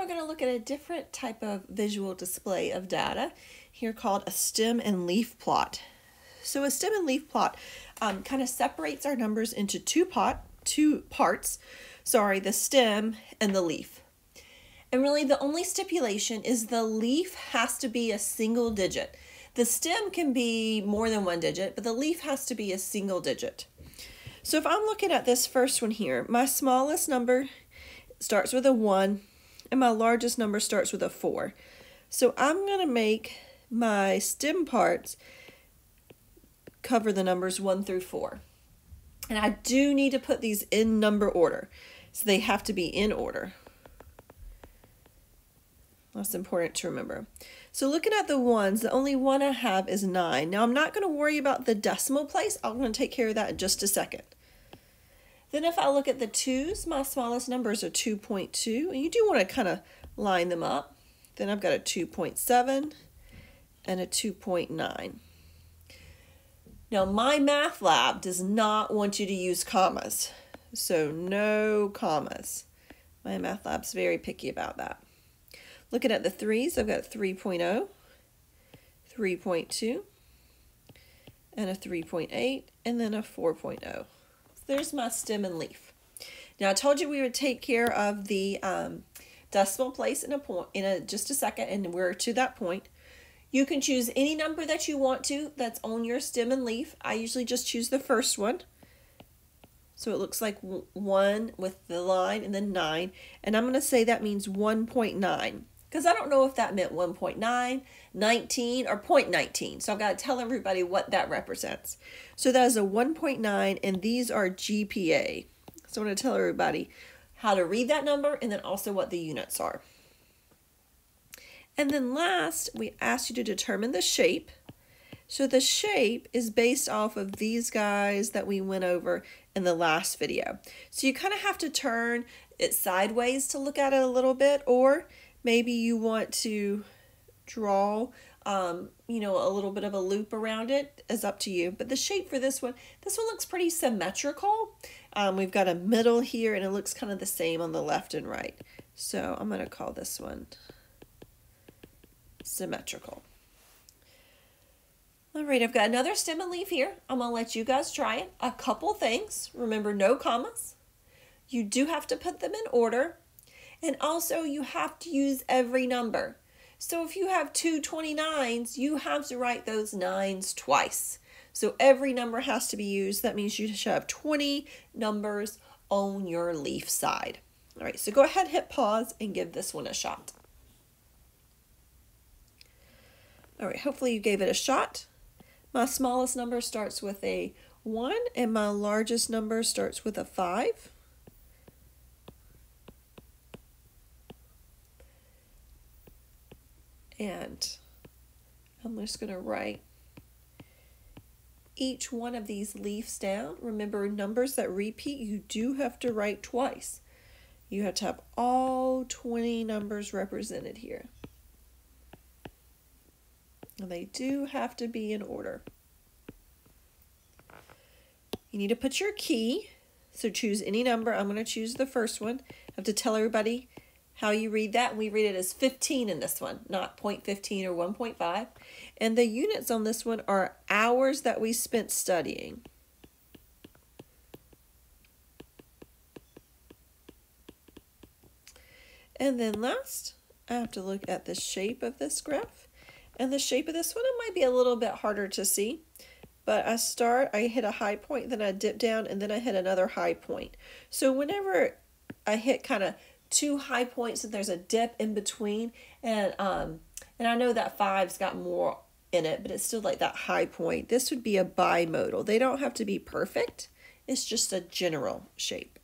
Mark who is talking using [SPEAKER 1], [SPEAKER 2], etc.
[SPEAKER 1] we're going to look at a different type of visual display of data here called a stem and leaf plot. So a stem and leaf plot kind of separates our numbers into two parts, the stem and the leaf. And really the only stipulation is the leaf has to be a single digit. The stem can be more than one digit, but the leaf has to be a single digit. So if I'm looking at this first one here, my smallest number starts with a 1 and my largest number starts with a 4. So I'm going to make my stem parts cover the numbers 1 through 4. And I do need to put these in number order. So they have to be in order. That's important to remember. So looking at the ones, the only one I have is 9. Now I'm not going to worry about the decimal place. I'm going to take care of that in just a second. Then if I look at the 2's, my smallest numbers are 2.2. And you do want to kind of line them up. Then I've got a 2.7 and a 2.9. Now my math lab does not want you to use commas. So no commas. My math lab's very picky about that. Looking at the 3's, I've got 3.0, 3.2, and a 3.8, and then a 4.0. So there's my stem and leaf. Now I told you we would take care of the decimal place in just a second, and we're to that point. You can choose any number that you want to that's on your stem and leaf. I usually just choose the first one. So it looks like 1 with the line and then 9. And I'm going to say that means 1.9. Because I don't know if that meant 1.9, 19, or 0.19. So I've got to tell everybody what that represents. So that is a 1.9, and these are GPA. So I'm going to tell everybody how to read that number and then also what the units are. And then last, we asked you to determine the shape. So the shape is based off of these guys that we went over in the last video. So you kind of have to turn it sideways to look at it a little bit, or maybe you want to draw, a little bit of a loop around it. Is up to you. But the shape for this one looks pretty symmetrical. We've got a middle here, and it looks kind of the same on the left and right. So I'm going to call this one symmetrical. All right, I've got another stem and leaf here. I'm going to let you guys try it. A couple things. Remember, no commas. You do have to put them in order. And also, you have to use every number. So if you have two 29s, you have to write those 9s twice. So every number has to be used. That means you should have 20 numbers on your leaf side. All right, so go ahead, hit pause, and give this one a shot. All right, hopefully you gave it a shot. My smallest number starts with a 1, and my largest number starts with a 5. And I'm just going to write each one of these leaves down. Remember, numbers that repeat, you do have to write twice. You have to have all 20 numbers represented here. And they do have to be in order. You need to put your key. So choose any number. I'm going to choose the first one. I have to tell everybody how you read that. We read it as 15 in this one, not 0.15 or 1.5. And the units on this one are hours that we spent studying. And then last, I have to look at the shape of this graph. And the shape of this one, it might be a little bit harder to see. But I hit a high point, then I dip down, and then I hit another high point. So whenever I hit kind of two high points and there's a dip in between, and I know that 5's got more in it, but it's still like that high point. This would be a bimodal. They don't have to be perfect. It's just a general shape.